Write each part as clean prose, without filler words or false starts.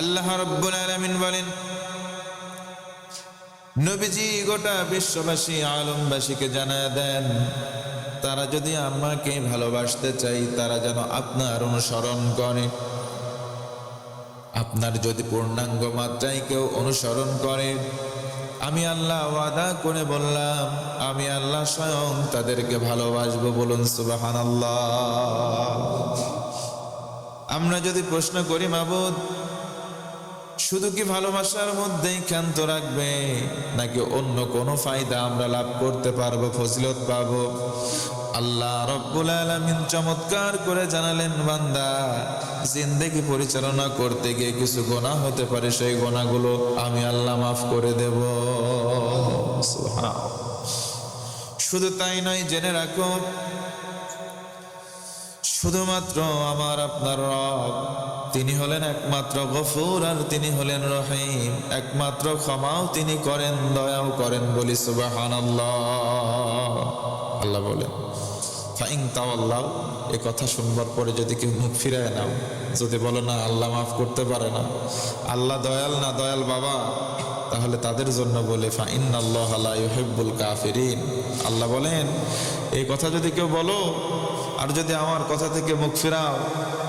আল্লাহ রাব্বুল আলামিন বলেন, নবীজি গোটা বিশ্ববাসী আলমবাসীকে জানায় দেন, তারা যদি আমাকে ভালোবাসতে চাই তারা যেন আপনার অনুসরণ করে। আপনার যদি পূর্ণাঙ্গ মাত্রায় কেউ অনুসরণ করে, আমি আল্লাহ ওয়াদা করে বললাম, আমি আল্লাহ স্বয়ং তাদেরকে ভালোবাসবো। বলুন সুবহানাল্লাহ। আমরা যদি প্রশ্ন করি, মাবুদ শুধু কি ভালোবাসার মধ্যেই ক্ষান্ত রাখবে, নাকি অন্য কোনো ফায়দা আমরা লাভ করতে পারবো, ফজিলত পাবো? আল্লাহ রব্বুল আলামিন চমৎকার করে জানালেন, বান্দা জিন্দেগি পরিচালনা করতে গিয়ে কিছু গুনাহ হতে পারে, সেই গুনাহগুলো আমি আল্লাহ মাফ করে দেব। সুবহানাল্লাহ। শুধু তাই নয়, জেনে রাখো শুধুমাত্র আমার আপনার রব, তিনি হলেন একমাত্র গফুর, আর তিনি হলেন রহিম, একমাত্র ক্ষমাও তিনি করেন, দয়াও করেন। বলি সুবহানাল্লাহ। আল্লাহ বলেন, ফাইন তাওয়াল্লাহ, এ কথা শুনবার পরে যদি কেউ মুখ ফিরায় নাও, যদি বলো না আল্লাহ মাফ করতে পারে না, আল্লাহ দয়াল না, দয়াল বাবা, তাহলে তাদের জন্য বলে ফাইন্নাল্লাহা লা ইউহিব্বুল কাফিরিন। আল্লাহ বলেন, এই কথা যদি কেউ বলো আর যদি আমার কথা থেকে মুখ ফিরাও,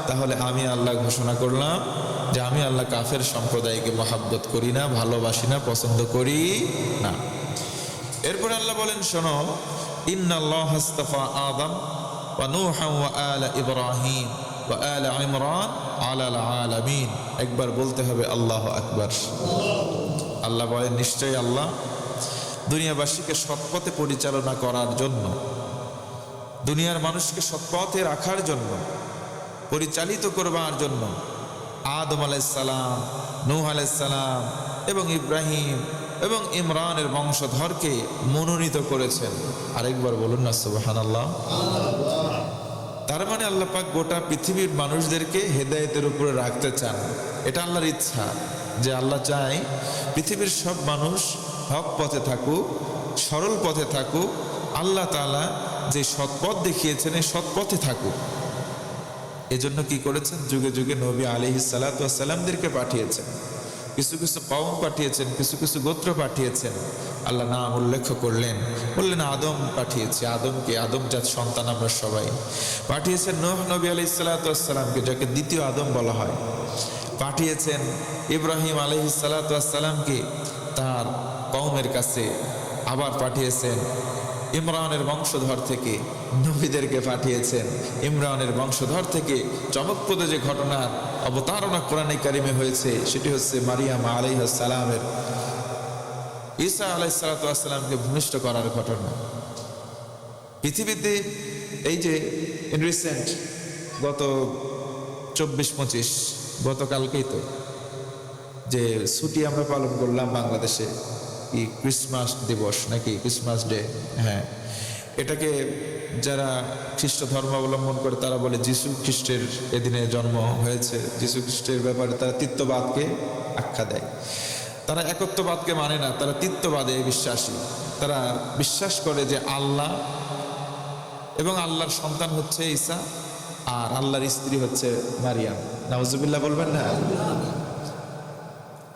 তাহলে আমি আল্লাহ ঘোষণা করলাম যে আমি আল্লাহ কাফের সম্প্রদায়কে মহাব্বত করি না, ভালোবাসি না, পছন্দ করি না। এরপর আল্লাহ বলেন, শোনো, ইন্নাল্লাহা আস্তাফা আদম ওয়া নূহা ওয়া আলা ইব্রাহিম ওয়া আলা ইমরান আলাল আলামিন। একবার বলতে হবে আল্লাহু আকবার। আল্লাহ বলেন, নিশ্চয়ই আল্লাহ দুনিয়াবাসীকে সৎপথে পরিচালনা করার জন্য, দুনিয়ার মানুষকে সৎপথে রাখার জন্য, পরিচালিত করবার জন্য আদম আলাইহিস সালাম, নূহ আলাইহিস সালাম এবং ইব্রাহিম এবং ইমরানের বংশধরকে মনোনীত করেছেন। আরেকবার বলুন না সুবহানাল্লাহ। তার মানে আল্লাহ পাক গোটা পৃথিবীর মানুষদেরকে হেদায়েতের উপরে রাখতে চান। এটা আল্লাহর ইচ্ছা, যে আল্লাহ চায় পৃথিবীর সব মানুষ হক পথে থাকুক, সরল পথে থাকুক, আল্লাহ তাআলা যে সৎপথ দেখিয়েছেন এই সৎপথে থাকুক। এজন্য কি করেছেন, যুগে যুগে নবী আলাইহিস সালাতু ওয়াস সালামদেরকে পাঠিয়েছেন, কিছু কিছু কওম পাঠিয়েছেন, কিছু কিছু গোত্র পাঠিয়েছেন। আল্লাহ নাম উল্লেখ করলেন, বললেন আদম পাঠিয়েছি, আদমকে, আদম জাত সন্তান আমরা সবাই। পাঠিয়েছেন নূহ নবী আলাইহিস সালাতু ওয়াস সালামকে, যাকে দ্বিতীয় আদম বলা হয়। পাঠিয়েছেন ইব্রাহিম আলাইহিস সালাতু ওয়াস সালামকে তার কওমের কাছে। আবার পাঠিয়েছেন ইমরানের বংশধর থেকে নবীদেরকে পাঠিয়েছেন। ইমরানের বংশধর থেকে চমকপ্রদ যে ঘটনার অবতারণা কোরআনে কারিমে হয়েছে, সেটি হচ্ছে মারিয়াম আলাইহিস সালামের ঈসা আলাইহিস সালাতু ওয়াস সালামকে ভূমিষ্ঠ করার ঘটনা। পৃথিবীতে এই যে রিসেন্ট গত 24-25 গতকালকেই তো যে ছুটি আমরা পালন করলাম বাংলাদেশে, কি ক্রিসমাস দিবস নাকি ক্রিসমাস ডে, হ্যাঁ, এটাকে যারা খ্রিস্ট ধর্ম অবলম্বন করে তারা বলে যিশু খ্রিস্টের এদিনে জন্ম হয়েছে। যিশু খ্রিস্টের ব্যাপারে তারা তিত্ববাদকে আখ্যা দেয়। তারা একত্ববাদকে মানে না, তারা তিত্ববাদে বিশ্বাসী। তারা বিশ্বাস করে যে আল্লাহ এবং আল্লাহর সন্তান হচ্ছে ঈসা, আর আল্লাহর স্ত্রী হচ্ছে মারিয়াম। নাউজুবিল্লাহ বলবেন না।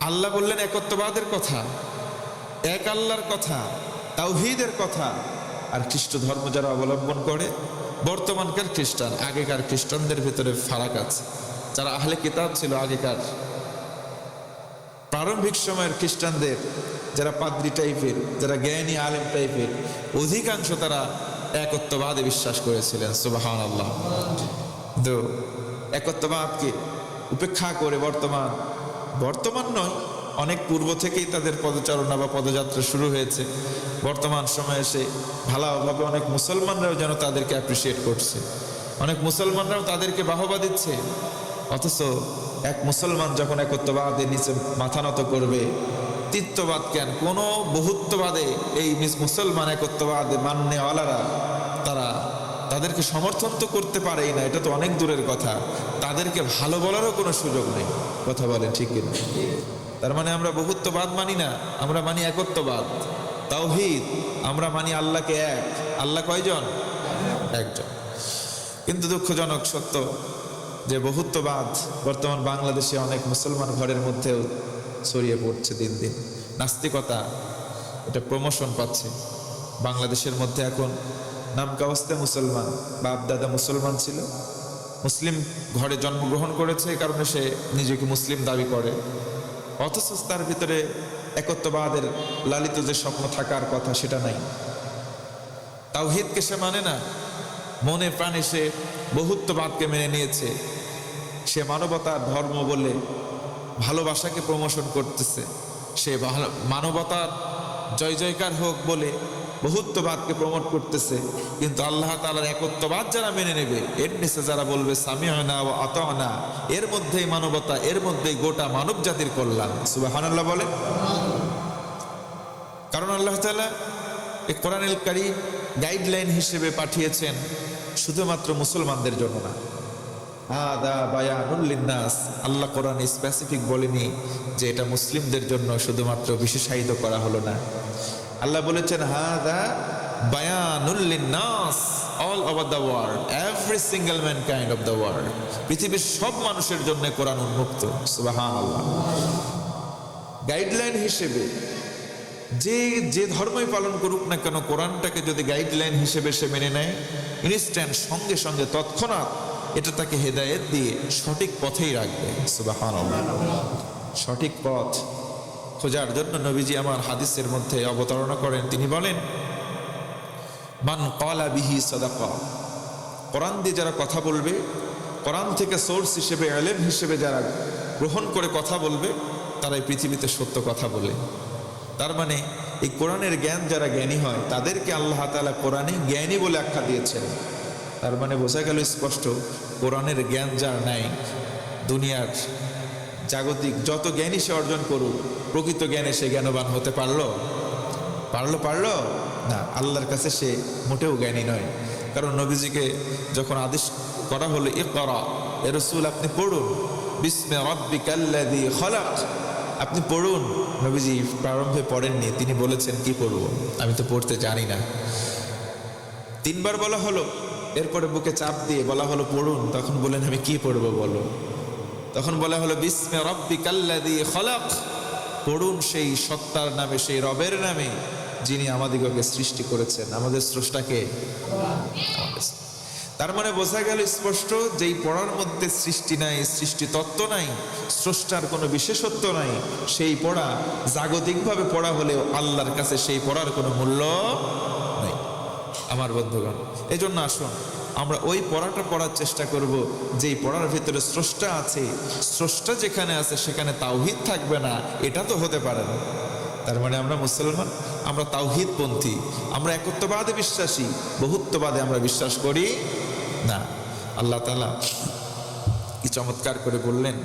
আল্লাহ বললেন একত্ববাদের কথা, এক আল্লাহর কথা, তাওহীদের কথা। আর খ্রিস্ট ধর্ম যারা অবলম্বন করে, বর্তমানকার খ্রিস্টান, আগেকার খ্রিস্টানদের ভিতরে ফারাক আছে। যারা আহলে কিতাব ছিল আগেকার প্রারম্ভিক সময়ের খ্রিস্টানদের, যারা পাদ্রী টাইপের, যারা জ্ঞানী আলেম টাইপের, অধিকাংশ তারা একত্ববাদে বিশ্বাস করেছিলেন। সুবহানাল্লাহ। কিন্তু একত্ববাদকে উপেক্ষা করে বর্তমান নয়, অনেক পূর্ব থেকেই তাদের পদচারণা বা পদযাত্রা শুরু হয়েছে। বর্তমান সময়ে এসে ভালোভাবে অনেক মুসলমানরাও যেন তাদেরকে অ্যাপ্রিসিয়েট করছে, অনেক মুসলমানরাও তাদেরকে বাহবা দিচ্ছে। অথচ এক মুসলমান যখন একত্ববাদের নিচে মাথা নত করবে, তিত্ববাদ কেন, কোনো বহুত্ববাদে এই মুসলমান একত্ববাদে মান্যওয়ালারা তাদেরকে সমর্থন তো করতে পারেই না, এটা তো অনেক দূরের কথা। তাদেরকে ভালো বলারও কোনো সুযোগ নেই। কথা বলেন ঠিক কিনা? তার মানে আমরা বহুত্ববাদ মানি না, আমরা মানি একত্ববাদ, তাওহীদ। আমরা মানি আল্লাহকে এক। আল্লাহ কয়জন? একজন। কিন্তু দুঃখজনক সত্য, যে বহুত্ববাদ বর্তমান বাংলাদেশে অনেক মুসলমান ঘরের মধ্যেও ছড়িয়ে পড়ছে দিন দিন। নাস্তিকতা এটা প্রমোশন পাচ্ছে বাংলাদেশের মধ্যে। এখন নামকাওয়াস্তে মুসলমান, বাপ দাদা মুসলমান ছিল, মুসলিম ঘরে জন্মগ্রহণ করেছে, এই কারণে সে নিজেকে মুসলিম দাবি করে, অথচ তার ভিতরে একত্ববাদের লালিত যে স্বপ্ন থাকার কথা সেটা নাই। তাওহীদকে সে মানে না, মনে প্রাণে সে বহুত্ববাদকে মেনে নিয়েছে। সে মানবতার ধর্ম বলে ভালোবাসাকে প্রমোশন করতেছে, সে মানবতার জয় জয়কার হোক বলে বহুত্ববাদকে প্রমোট করতেছে। কিন্তু আল্লাহ তাআলার একত্ববাদ যারা মেনে নেবে, এর নিচে যারা বলবে সামি'না ওয়া আতা'না, এর মধ্যেই মানবতা, এর মধ্যেই গোটা মানব জাতির কল্যাণ। সুবহানাল্লাহ বলে। কারণ আল্লাহ তাআলা এই কোরআনুল কারীম গাইডলাইন হিসেবে পাঠিয়েছেন শুধুমাত্র মুসলমানদের জন্য না। হাদা বায়ানুল লিন্নাস, আল্লাহ কোরআনে স্পেসিফিক বলেনি যে এটা মুসলিমদের জন্য শুধুমাত্র বিশেষায়িত করা হলো না। আল্লাহ বলেছেন হাদা বায়ানুল লিন্নাস, all over the world, every single mankind of the world. পৃথিবীর সব মানুষের জন্য কোরআন উন্মুক্ত। সুবহানাল্লাহ। গাইডলাইন হিসেবে যে ধর্মই পালন করুক না কেন, কোরআনটাকে যদি গাইডলাইন হিসেবে সে মেনে নেয়, ইনস্ট্যান্ট সঙ্গে সঙ্গে তৎক্ষণাৎ এটা তাকে হেদায়েত দিয়ে সঠিক পথেই রাখবে। সুবহানাল্লাহ। সঠিক পথ খোঁজার জন্য নবীজি আমার হাদিসের মধ্যে অবতারণা করেন। তিনি বলেন, মান ক্বালা বিহি সাদাকা, কোরআন দিয়ে যারা কথা বলবে, কোরআন থেকে সোর্স হিসেবে, ইলম হিসেবে যারা গ্রহণ করে কথা বলবে, তারাই পৃথিবীতে সত্য কথা বলে। তার মানে এই কোরআনের জ্ঞান যারা জ্ঞানী হয়, তাদেরকে আল্লাহ তাআলা কোরআনে জ্ঞানী বলে আখ্যা দিয়েছেন। তার মানে বোঝা গেল স্পষ্ট, কোরআনের জ্ঞান যার নাই, দুনিয়ার জাগতিক যত জ্ঞানী সে অর্জন করুক, প্রকৃত জ্ঞানে সে জ্ঞানবান হতে পারলো না। আল্লাহর কাছে সে মোটেও জ্ঞানী নয়। কারণ নবীজিকে যখন আদেশ করা হলো ইকরা, এ রাসূল আপনি পড়ুন, বিসমি রাব্বিকাল্লাযী খালাক, আপনি পড়ুন। নবীজি প্রারম্ভে পড়েননি, তিনি বলেছেন কি পড়ব, আমি তো পড়তে জানি না। 3 বার বলা হলো, এরপরে বুকে চাপ দিয়ে বলা হলো পড়ুন, তখন বলেন আমি কি পড়বো বলো। তখন বলা হলো বিসমি রাব্বিকাল্লাযী খালাক, পড়ুন সেই সত্তার নামে, সেই রবের নামে যিনি আমাদিগকে সৃষ্টি করেছেন। আমাদের স্রষ্টাকে। তার মানে বোঝা গেল স্পষ্ট, যেই পড়ার মধ্যে সৃষ্টি নাই, সৃষ্টি তত্ত্ব নাই, স্রষ্টার কোনো বিশেষত্ব নাই, সেই পড়া জাগতিকভাবে পড়া হলেও আল্লাহর কাছে সেই পড়ার কোনো মূল্য নাই। আমার বন্ধুগণ, এই জন্য আসুন আমরা ওই পড়াটা পড়ার চেষ্টা করব যেই পড়ার ভিতরে স্রষ্টা আছে। স্রষ্টা যেখানে আছে সেখানে তাওহীদ থাকবে না, এটা তো হতে পারে না। তার মানে আমরা মুসলমান, আমরা তাওহীদপন্থী, আমরা একত্ববাদে বিশ্বাসী, বহুত্ববাদে আমরা বিশ্বাস করি না। আল্লাহ তাআলা কি চমৎকার করে বললেন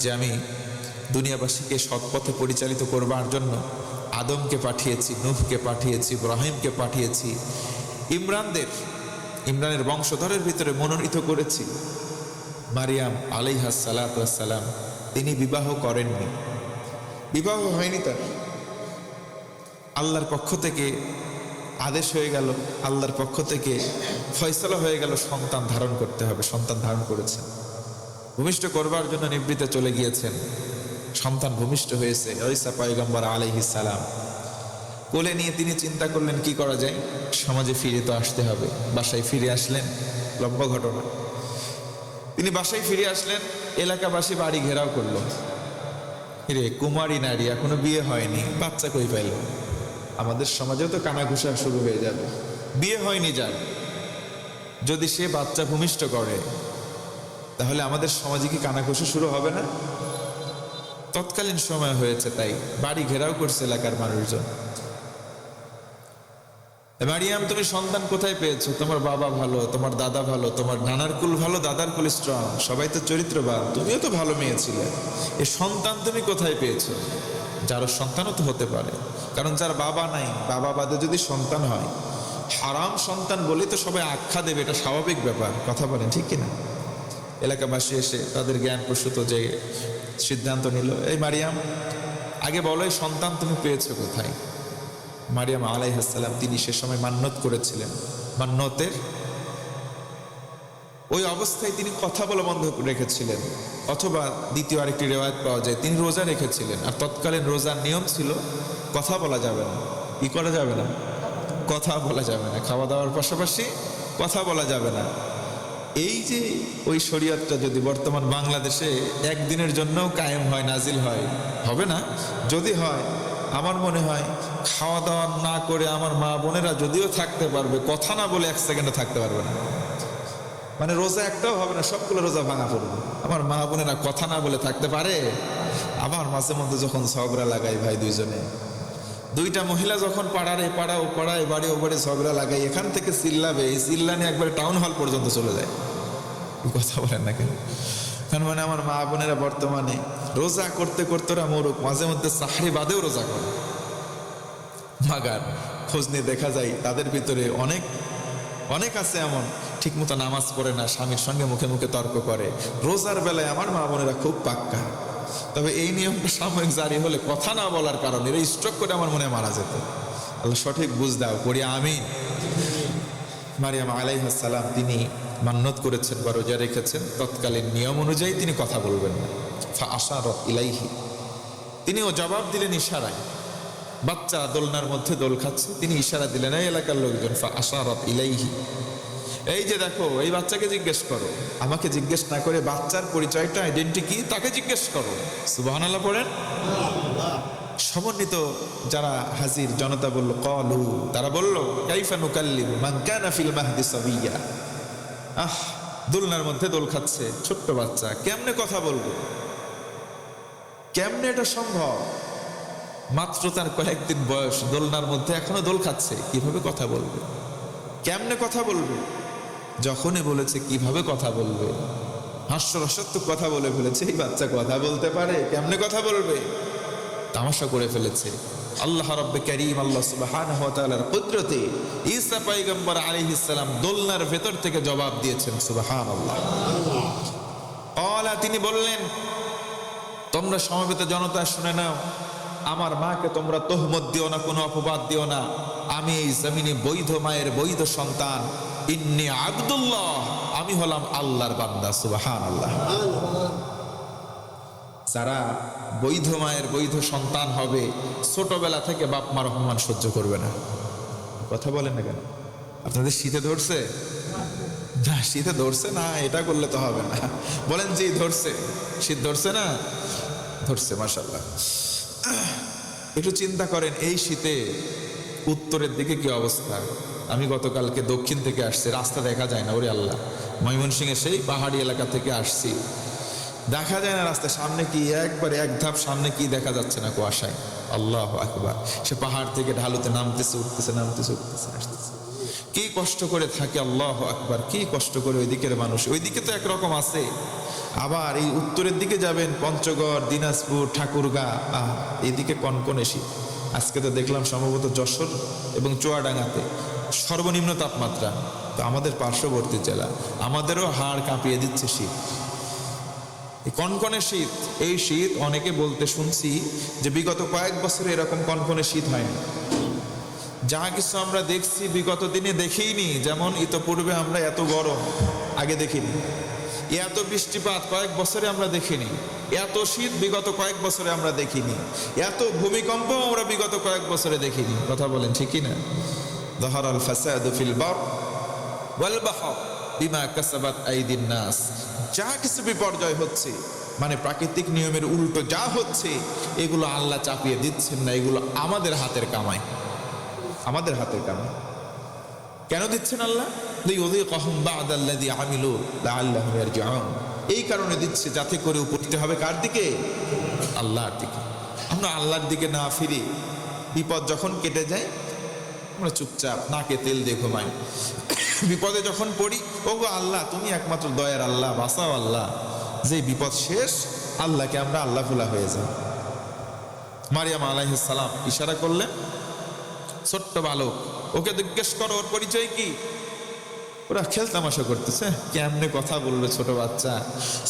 যে আমি দুনিয়াবাসীকে সৎপথে পরিচালিত করবার জন্য আদমকে পাঠিয়েছি, নূহকে পাঠিয়েছি, ইব্রাহিমকে পাঠিয়েছি, ইমরানের বংশধরের ভিতরে মনোনীত করেছি মারিয়াম আলাইহাস সালাতু ওয়াস সালাম। তিনি বিবাহ করেননি, বিবাহ হয়নি তার। আল্লাহর পক্ষ থেকে আদেশ হয়ে গেল, আল্লাহর পক্ষ থেকে ফয়সালা হয়ে গেল সন্তান ধারণ করতে হবে। সন্তান ধারণ করেছেন, ভূমিষ্ঠ করবার জন্য নিবৃতে চলে গিয়েছেন, সন্তান ভূমিষ্ঠ হয়েছে ঈসা পয়গম্বর আলাইহিস সালাম। কোলে নিয়ে তিনি চিন্তা করলেন কি করা যায়, সমাজে ফিরে তো আসতে হবে। বাসায় ফিরে আসলেন, লম্বা ঘটনা। তিনি বাসায় ফিরে আসলেন, এলাকাবাসী বাড়ি ঘেরাও করলো। রে কুমারী নারী, এখনো বিয়ে হয়নি, বাচ্চা কই পাইল? আমাদের সমাজেও তো কানাঘুষা শুরু হয়ে যাবে। বিয়ে হয়নি যার, যদি সে বাচ্চা ভূমিষ্ঠ করে, তাহলে আমাদের সমাজে কি কানাঘুষা শুরু হবে না? তৎকালীন সময় হয়েছে, তাই বাড়ি ঘেরাও করছে এলাকার মানুষজন। মারিয়াম, তুমি সন্তান কোথায় পেয়েছো? তোমার বাবা ভালো, তোমার দাদা ভালো, তোমার নানার কুল ভালো, দাদার কুল স্ট্রং, সবাই তো চরিত্রবান, তুমিও তো ভালো মেয়ে ছিলে, এই সন্তান তুমি কোথায় পেয়েছো? যারও সন্তানও তো হতে পারে, কারণ যার বাবা নাই, বাবা বাদে যদি সন্তান হয়, হারাম সন্তান বলে তো সবাই আখ্যা দেবে, এটা স্বাভাবিক ব্যাপার। কথা বলেন ঠিক কিনা? এলাকাবাসী এসে তাদের জ্ঞান প্রসূত যে সিদ্ধান্ত নিল, এই মারিয়াম আগে বলো এই সন্তান তুমি পেয়েছো কোথায়? মারিয়াম আলাইহিস সালাম তিনি সে সময় মান্নত করেছিলেন। মান্নতের ওই অবস্থায় তিনি কথা বলা বন্ধ রেখেছিলেন, অথবা দ্বিতীয় আরেকটি রেওয়ায়ত পাওয়া যায় তিনি রোজা রেখেছিলেন। আর তৎকালীন রোজার নিয়ম ছিল কথা বলা যাবে না। কি করা যাবে না? কথা বলা যাবে না। খাওয়া দাওয়ার পাশাপাশি কথা বলা যাবে না। এই যে ওই শরীয়তটা যদি বর্তমান বাংলাদেশে একদিনের জন্যও কায়েম হয়, নাজিল হয়, হবে না? যদি হয়, আমার মনে হয় খাওয়া দাওয়া না করে আমার মা বোনেরা যদিও থাকতে পারবে, কথা না বলে এক সেকেন্ডে থাকতে পারবে না। মানে রোজা একটাও হবে না, সবগুলো রোজা ভাঙা পড়বে। আমার মা বোনেরা কথা না বলে থাকতে পারে? আবার মাঝে মধ্যে যখন ঝগড়া লাগাই ভাই, দুইটা মহিলা যখন পাড়ার এ পাড়া ও পাড়া, এ বাড়ি ও বাড়ি ঝগড়া লাগাই, এখান থেকে চিল্লাবে, এই চিল্লানি একবার টাউন হল পর্যন্ত চলে যায়। কথা বলেন না কেন? কারণ মানে আমার মা বোনেরা বর্তমানে রোজা করতে করতে ওরা মরুক, মাঝে মধ্যে সাহরি বাদেও রোজা করে, মাগার খোঁজ নিয়ে দেখা যায় তাদের ভিতরে অনেক আছে এমন ঠিক মতো নামাজ পড়ে না, স্বামীর সঙ্গে মুখে মুখে তর্ক করে। রোজার বেলায় আমার মা বোনেরা খুব পাক্কা। তবে এই নিয়মটা সাময়িক জারি হলে কথা না বলার কারণে এরা স্ট্রোক করে আমার মনে মারা যেত। আল্লাহ সঠিক বুঝ দাও, করি আমিন। মারিয়াম আলাইহিস সালাম তিনি মান্নত করেছেন বা রোজা রেখেছেন, তৎকালীন নিয়ম অনুযায়ী তিনি কথা বলবেন না। ফা আশারাত ইলাইহি, তিনিও জবাব দিলেন ইশারায়। বাচ্চা দোলনার মধ্যে দোল খাচ্ছে, তিনি ইশারা দিলেন এই এলাকার লোকজন, ফা আশারাত ইলাইহি, এই যে দেখো এই বাচ্চাকে জিজ্ঞেস করো, আমাকে জিজ্ঞেস না করে বাচ্চার পরিচয়টা, আইডেন্টি কি, তাকে জিজ্ঞেস করো। সুবহানাল্লাহ পড়েন। সমন্বিত যারা হাজির জনতা বলল ক্বালু, তারা বলল কাইফা নুকাল্লিমু মান কানা ফিল মাহদি সাবিয়্যা। দোলনার মধ্যে দোল খাচ্ছে ছোট্ট বাচ্চা, কেমনে কথা বলবো? কেমনে এটা সম্ভব? মাত্র তার কয়েকদিন বয়স, দোলনার মধ্যে এখনো দোল খাচ্ছে, কিভাবে কথা বলবে? কেমনে কথা বলবে? যখনই বলেছে কিভাবে কথা বলবে, হাস্যরসাত্মক কথা বলে ফেলেছে। এই বাচ্চা কথা বলতে পারে, কেমনে কথা বলবে? তামাশা করে ফেলেছে। আল্লাহ রাব্বে কারীম, আল্লাহ সুবহানাহু ওয়া তাআলার কুদরতে ঈসা পয়গম্বর আলাইহিস সালাম দোলনার ভেতর থেকে জবাব দিয়েছেন। সুবহানাল্লাহ। ক্বালা, তিনি বললেন, তোমরা সমবেত জনতা শুনে নাও, আমার মাকে তোমরা তোহমত দিও না, কোনো অপবাদ দিও না। আমি এই জমিনে বৈধ মায়ের বৈধ সন্তান, ইন্নী আব্দুল্লাহ, আমি হলাম আল্লাহর বান্দা। সুবহানাল্লাহ। যারা বৈধ মায়ের বৈধ সন্তান হবে, ছোটবেলা থেকে বাপ মার অপমান সহ্য করবে না। কথা বলেন না কেন? আপনাদের শীতে ধরছে না? শীতে ধরছে না, এটা করলে তো হবে না। বলেন যে ধরছে, শীত ধরছে না? ধরছে, মাশাআল্লাহ। একটু চিন্তা করেন এই শীতে উত্তরের দিকে কি অবস্থা। আমি গতকালকে দক্ষিণ থেকে আসছি, রাস্তা দেখা যায় না, ওরে আল্লাহ। ময়মনসিংহের সেই পাহাড়ি এলাকা থেকে আসছি, দেখা যায় না রাস্তা, সামনে কি একবারে এক ধাপ সামনে কি দেখা যাচ্ছে না কুয়াশায়। আল্লাহু আকবার। সে পাহাড় থেকে ঢালুতে নামতেছে, উঠতেছে, নামতেছে, উঠতেছে, আসতেছে। কি কষ্ট করে থাকে, আল্লাহু আকবার, কি কষ্ট করে ওই দিকের মানুষ। ওইদিকে তো একরকম আছে, আবার এই উত্তরের দিকে যাবেন, পঞ্চগড়, দিনাজপুর, ঠাকুরগাঁ, এইদিকে কনকনে শীত। আজকে তো দেখলাম সম্ভবত যশোর এবং চুয়াডাঙ্গাতে সর্বনিম্ন তাপমাত্রা। তো আমাদের পার্শ্ববর্তী জেলা, আমাদেরও হাড় কাঁপিয়ে দিচ্ছে শীত, কনকনে শীত। এই শীত অনেকে বলতে শুনছি যে বিগত কয়েক বছরে এরকম কনকনে শীত হয়নি। যা কিছু আমরা দেখছি বিগত দিনে দেখিনি, যেমন ইতোপূর্বে আমরা এত গরম আগে দেখিনি, এত বৃষ্টিপাত কয়েক বছরে আমরা দেখিনি, এত শীত বিগত কয়েক বছরে আমরা দেখিনি, এত ভূমিকম্প আমরা বিগত কয়েক বছরে দেখিনি। কথা বলেন ঠিক কি না? যাহারাল ফাসাদু ফিল বার ওয়াল বাহর বিমা কাসাবাত আইদিন নাস। যা কিছু বিপর্যয় হচ্ছে, মানে প্রাকৃতিক নিয়মের উল্টো যা হচ্ছে, এগুলো আল্লাহ চাপিয়ে দিচ্ছেন না, এগুলো আমাদের হাতের কামাই, আমাদের হাতের কামাই। কেন দিচ্ছেন আল্লাহ? লিইউযীকাহুম বা'দাল্লাযী আমিলু লাআল্লাহুম ইয়ারজিউন। এই কারণে দিচ্ছে যাতে করে উপস্থিত হবে কার দিকে? আল্লাহর দিকে। আমরা আল্লাহর দিকে না ফিরে বিপদ যখন কেটে যায় আমরা চুপচাপ নাকে তেল দিয়ে ঘুমাই। বিপদে যখন পড়ি, ওগো আল্লাহ তুমি একমাত্র দয়ার আল্লাহ, বাঁচাও আল্লাহ। যে বিপদ শেষ, আল্লাহকে আমরা আল্লাহ ভোলা হয়ে যাই। মারিয়াম আলাইহিস সালাম ইশারা করলেন, ছোট্ট বালক, ওকে জিজ্ঞেস করো ওর পরিচয় কি। ওরা খেলতামাশা করতেছে, কেমনে কথা বলবে ছোট বাচ্চা।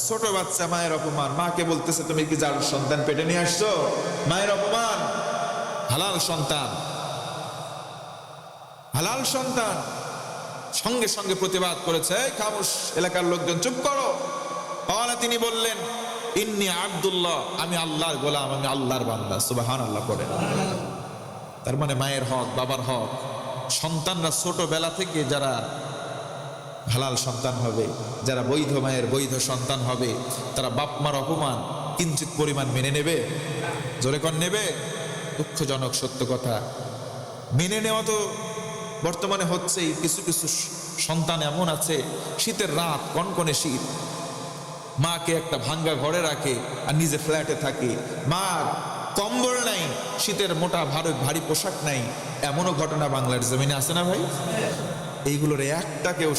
ছোট বাচ্চা, মায়ের অপমান। মাকে বলতেছে তুমি কি যার সন্তান পেটে নিয়ে আসছো? মায়ের অপমান। হালাল সন্তান, হালাল সন্তান, সঙ্গে সঙ্গে প্রতিবাদ করেছে, এই খামোশ, এলাকার লোকজন চুপ করো। তিনি বললেন, ইন্নী আব্দুল্লাহ, আমি আল্লাহর গোলাম, আমি আল্লাহর বান্দা। সুবহানাল্লাহ পড়েন। তার মানে মায়ের হক, বাবার হক। সন্তানরা ছোটবেলা থেকে যারা হালাল সন্তান হবে, যারা বৈধ মায়ের বৈধ সন্তান হবে, তারা বাপ মার অপমান কিঞ্চিত পরিমাণ মেনে নেবে? জোরে কর নেবে? দুঃখজনক সত্য কথা। মেনে নেওয়া তো বর্তমানে হচ্ছেই। কিছু কিছু সন্তান এমন আছে, শীতের রাত, কনকনে শীত, মাকে একটা ভাঙ্গা ঘরে রাখে আর নিজে ফ্ল্যাটে থাকে। মার কম্বল নাই, শীতের মোটা ভারী পোশাক নাই। এমনও ঘটনা বাংলার জমিনে আছে না ভাই? এইগুলোর একটাকেও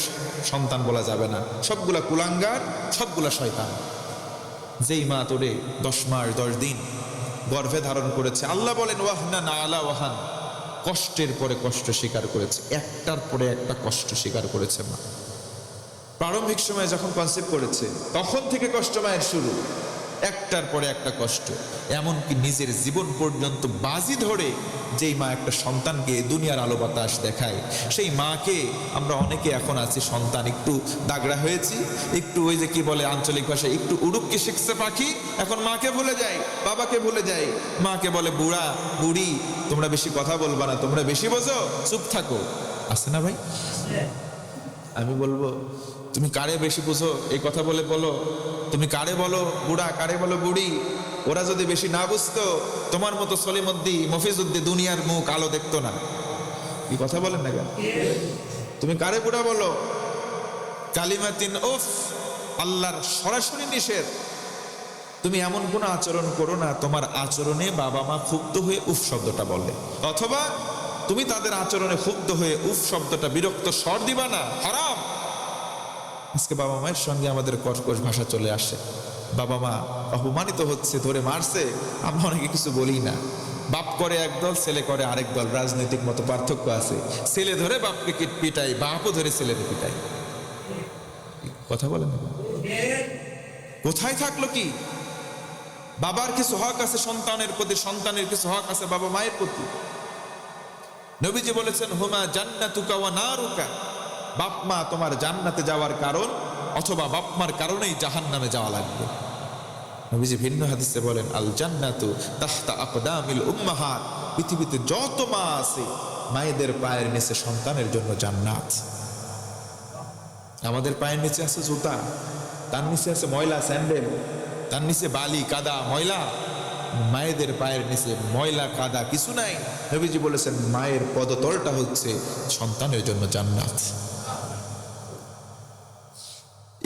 সন্তান বলা যাবে না, সবগুলা কুলাঙ্গার, সবগুলা শয়তান। যেই মা তোরে 10 মাস 10 দিন গর্ভে ধারণ করেছে, আল্লাহ বলেন ওয়াহনা না আলা ওয়াহান, কষ্টের পরে কষ্ট স্বীকার করেছে, একটার পরে একটা কষ্ট স্বীকার করেছে মা। প্রারম্ভিক সময়ে যখন কনসেপ্ট করেছে তখন থেকে কষ্ট মায়ের শুরু, একটার পরে একটা কষ্ট। এমনকি নিজের জীবন পর্যন্ত বাজি ধরে যেই মা একটা সন্তানকে দুনিয়ার আলো বাতাস দেখায়, সেই মাকে আমরা অনেকে এখন আছি সন্তান, একটু দাগড়া হয়েছি, একটু ওই যে কি বলে আঞ্চলিক ভাষায় একটু উড়ুককে শিখছে পাখি, এখন মাকে ভুলে যায়, বাবাকে ভুলে যায়। মাকে বলে বুড়া বুড়ি, তোমরা বেশি কথা বলবা না, তোমরা বেশি বোঝো, চুপ থাকো। আছে না ভাই? আমি বলবো, তুমি কারে বেশি বুঝো এই কথা বলে বলো, তুমি কারে বলো বুড়া, কারে বলো বুড়ি। ওরা যদি বেশি না বুঝতো, তোমার মতো সলিমুদ্দি মফিজউদ্দি দুনিয়ার মুখ আলো দেখতো না। কি কথা বলেন না কেন? তুমি কারে বুড়া বলো? কালিমাতিন উফ, আল্লাহর সরাসরি নিষেধ। তুমি এমন কোন আচরণ করো না তোমার আচরণে বাবা মা ক্ষুব্ধ হয়ে উফ শব্দটা বলে, অথবা তুমি তাদের আচরণে ক্ষুব্ধ হয়ে উফ শব্দটা বিরক্ত স্বর দিবা না, হারাম। আজকে বাবা মায়ের সঙ্গে আমাদের কর্কশ ভাষা চলে আসে। বাবা মা অপমানিত হচ্ছে, ধরে মারছে, আমরা অনেকে কিছু বলি না। বাপ করে একদল, ছেলে করে আরেক দল, রাজনৈতিক মতো পার্থক্য আছে। ছেলে ধরে বাপকে পিটাই, বাপও ধরে ছেলেকে পিটাই। কথা বলেন না? কোথায় থাকলো কি? বাবার কিছু হক আছে সন্তানের প্রতি, সন্তানের কিছু হক আছে বাবা মায়ের প্রতি। নবীজি বলেছেন হুমা জান্নাতুকা ওয়া নারুকা, বাপ মা তোমার জান্নাতে যাওয়ার কারণ, অথবা বাপ মার কারণেই জাহান্নামে যাওয়া লাগবে। নবীজি ভিন্ন হাদিসে বলেন আল জান্নাতু তাহতা আকদামিল উম্মাহাত, পৃথিবীতে যত মা আছে মায়েদের পায়ের নিচে সন্তানের জন্য জান্নাত। আমাদের পায়ের নিচে আছে জুতা, তার নিচে আছে ময়লা স্যান্ডেল, তার নিচে বালি কাদা ময়লা। মায়েদের পায়ের নিচে ময়লা কাদা কিছু নাই। নবীজি বলেছেন মায়ের পদতলটা হচ্ছে সন্তানের জন্য জান্নাত।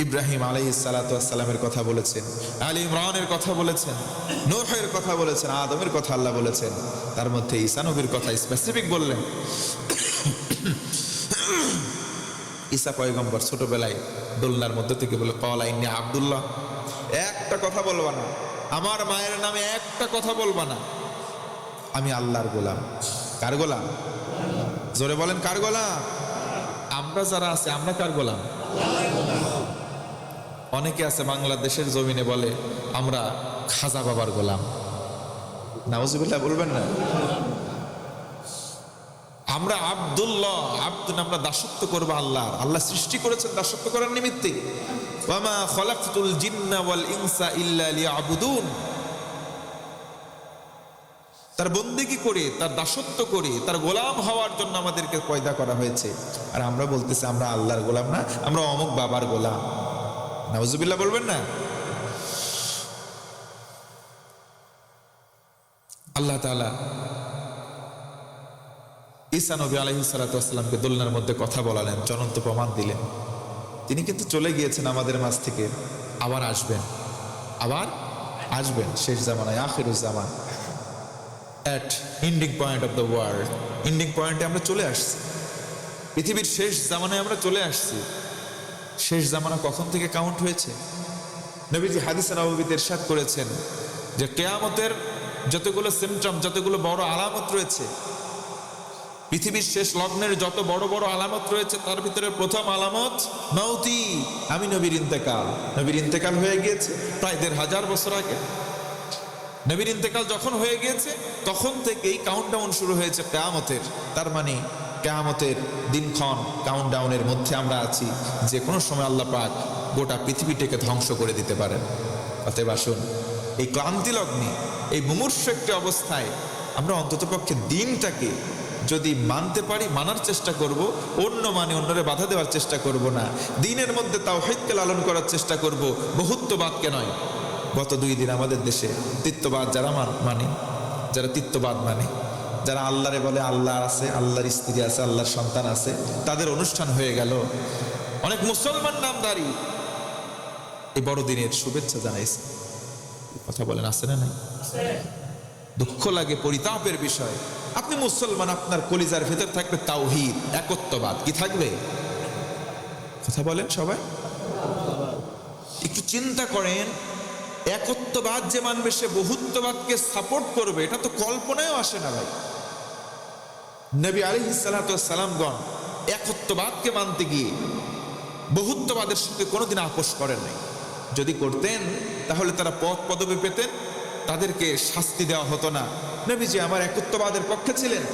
ইব্রাহিম আলাইহিস সালাতু ওয়াস সালামের কথা বলেছেন, আলী ইমরানের কথা বলেছেন, নূহের কথা বলেছেন, আদমের কথা আল্লাহ বলেছেন। তার মধ্যে ঈসা নবীর কথা স্পেসিফিক বললেন। ঈসা পয়গম্বর ছোটবেলায় দোলনার মধ্যে থেকে বলে ক্বালা ইন্নী আব্দুল্লাহ, একটা কথা বলবা না, আমার মায়ের নামে একটা কথা বলবা না, আমি আল্লাহর গোলাম। কার গোলাম? জোরে বলেন কার গোলাম? আমরা যারা আছে আমরা কার গোলাম? অনেকে আছে বাংলাদেশের জমিনে বলে আমরা খাজা বাবার গোলাম। নাউজুবিল্লাহ বলবেন না? আমরা আব্দুল্লাহ, আব্দুন, আমরা দাসত্ব করবো আল্লাহর। আল্লাহ সৃষ্টি করেছেন দাসত্ব করার নিমিত্তে। ওয়ামা খলাকতুল জিন্না ওয়াল ইনসা ইল্লা লিয়াবুদুন, তার বন্দেগী করে, তার দাসত্ব করে, তার গোলাম হওয়ার জন্য আমাদেরকে পয়দা করা হয়েছে। আর আমরা বলতেছি আমরা আল্লাহর গোলাম না, আমরা অমুক বাবার গোলাম। নাউজুবিল্লাহ বলবেন না? আল্লাহ তাআলা ঈসা নবী আলাইহিস সালাতু ওয়াস সালামকে দোলনার মধ্যে কথা বলালেন, চলন্ত প্রমাণ দিলেন। তিনি কিন্তু চলে গিয়েছেন আমাদের মাঝ থেকে, আবার আসবেন, আবার আসবেন শেষ জামানায়, আখিরুজ জামান, at ending point of the world. Ending পয়েন্টে আমরা চলে আসছি, পৃথিবীর শেষ জামানায় আমরা চলে আসছি। শেষ জামানা কখন থেকে কাউন্ট হয়েছে? নবীজি হাদিসে নববীতে ইরশাদ করেছেন যে কিয়ামতের যতগুলো সিমটম, যতগুলো বড় আলামত রয়েছে, পৃথিবীর শেষ লগ্নের যত বড় বড় আলামত রয়েছে, তার ভিতরে প্রথম আলামত মাউতি, আমি নবীর ইন্তেকাল। নবীর ইন্তেকাল হয়ে গিয়েছে প্রায় 1500 বছর আগে। নবীর ইন্তেকাল যখন হয়ে গিয়েছে তখন থেকেই কাউন্টডাউন শুরু হয়েছে কিয়ামতের। তার মানে কিয়ামতের দিনক্ষণ কাউন্টডাউনের মধ্যে আমরা আছি, যে কোনো সময় আল্লাহ পাক গোটা পৃথিবীটাকে ধ্বংস করে দিতে পারেন। অতএব আসুন এই ক্লান্তি লগ্নে, এই মুমূর্ষু একটি অবস্থায় আমরা অন্ততপক্ষে দিনটাকে যদি মানতে পারি, মানার চেষ্টা করব, অন্য মানে অন্যরে বাধা দেওয়ার চেষ্টা করব না, দিনের মধ্যে তাওহীদকে লালন করার চেষ্টা করব, বহুত্ববাদকে নয়। গত 2 দিন আমাদের দেশে তিত্ববাদ যারা মানে, যারা তিত্ববাদ মানে, যারা আল্লাহরে বলে আল্লাহ আছে, আল্লাহর স্ত্রী আছে, আল্লাহর সন্তান আছে, তাদের অনুষ্ঠান হয়ে গেল। অনেক মুসলমান নামধারী এই বড়দিনের শুভেচ্ছা জানাইছে। কথা বলেন, আছে না নাই? দুঃখ লাগে, পরিতাপের বিষয়। আপনি মুসলমান, আপনার কলিজার ভেতর থাকবে তাওহীদ, একত্ববাদ। কি থাকবে? কথা বলেন সবাই, একটু চিন্তা করেন। একত্ববাদ যে মানবে সে বহুত্ববাদকে সাপোর্ট করবে, এটা তো কল্পনায়ও আসে না ভাই। নবী আলাইহিস সালাতু ওয়াস সালামগণ একত্ববাদকে মানতে গিয়ে বহুত্ববাদের সঙ্গে কোনোদিন আপোষ করেন নাই। যদি করতেন তাহলে তারা পদ পদবি পেতেন, তাদেরকে শাস্তি দেওয়া হতো না। নবীজি আমার একত্ববাদের পক্ষে ছিলেন।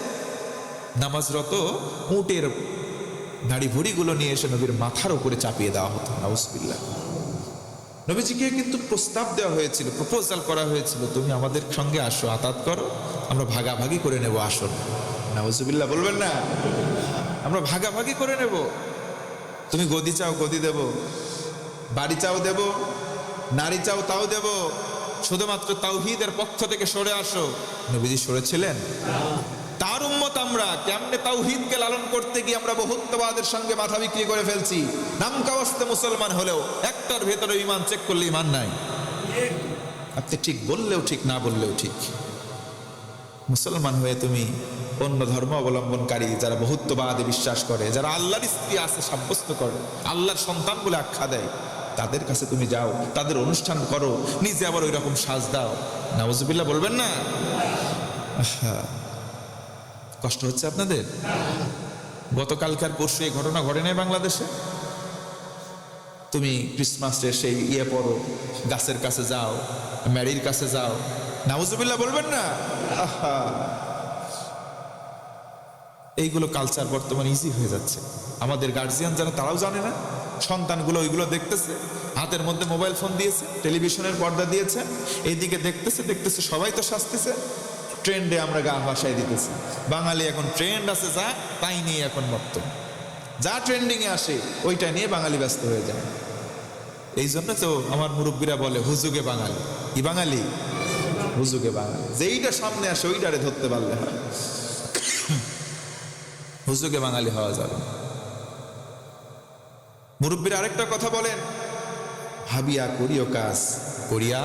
নামাজরত উটের নাড়ি ভুড়িগুলো নিয়ে এসে নবীর মাথার উপরে চাপিয়ে দেওয়া হতো। নাউজুবিল্লাহ। নবীজিকে কিন্তু প্রস্তাব দেওয়া হয়েছিল, প্রপোজাল করা হয়েছিল, তুমি আমাদের সঙ্গে আসো, আতাত করো, আমরা ভাগাভাগি করে নেব আসন। নাউজুবিল্লাহ বলবেন না? আমরা ভাগাভাগি করে নেব। তুমি গদি চাও গদি দেব, বাড়ি চাও দেব, নারী চাও তাও দেব, শুধুমাত্র তাওহীদের পক্ষ থেকে সরে আসো। নবীজি সরেছিলেন? তার উম্মত আমরা কেমনে তাওহীদকে লালন করতে গিয়ে আমরা বহুত্ববাদের সঙ্গে মাথা বিক্রি করে ফেলছি। নামকাওয়াস্তে মুসলমান হলেও একটার ভেতরে ঈমান চেক করলে ঈমান নাই। আপনি ঠিক বললেও ঠিক, না বললেও ঠিক। মুসলমান হয়ে তুমি অন্য ধর্ম অবলম্বনকারী যারা বহুত্ববাদে বিশ্বাস করে, যারা আল্লাহর স্ত্রী আছে সাব্যস্ত করে, আল্লাহর সন্তান বলে আখ্যা দেয়, তাদের কাছে তুমি যাও, তাদের অনুষ্ঠান করো, নিজে আবার ওই রকম সাজ দাও। নাউজুবিল্লাহ বলবেন না? কষ্ট হচ্ছে আপনাদের? গতকালকার পরশু এই ঘটনা ঘটে নাই বাংলাদেশে? তুমি ক্রিসমাসে সেই পড়ো, গাছের কাছে যাও, ম্যারির কাছে যাও। নাউজুবিল্লাহ বলবেন না? এইগুলো কালচার বর্তমানে ইজি হয়ে যাচ্ছে। আমাদের গার্জিয়ান যারা, তারাও জানে না, সন্তানগুলো ওইগুলো দেখতেছে, হাতের মধ্যে মোবাইল ফোন দিয়েছে, টেলিভিশনের পর্দা দিয়েছে, এইদিকে দেখতেছে দেখতেছে, সবাই তো শাস্তিছে। ট্রেন্ডে আমরা গা ভাসাই দিতেছি। বাঙালি এখন ট্রেন্ড আছে যা, তাই নিয়ে এখন মত্ত, যা ট্রেন্ডিং এ আসে ওইটা নিয়ে বাঙালি ব্যস্ত হয়ে যায়। এই জন্য তো আমার মুরব্বীরা বলে হুজুগে বাঙালি। কি বাঙালি? হুজুগে বাঙালি। যেইটা সামনে আসে ওইটারে ধরতে পারলে হয়, হুজুগে বাঙালি হওয়া যাবে। মুরব্বীরা আরেকটা কথা বলেন, ভাবিয়া করিও কাজ, করিয়া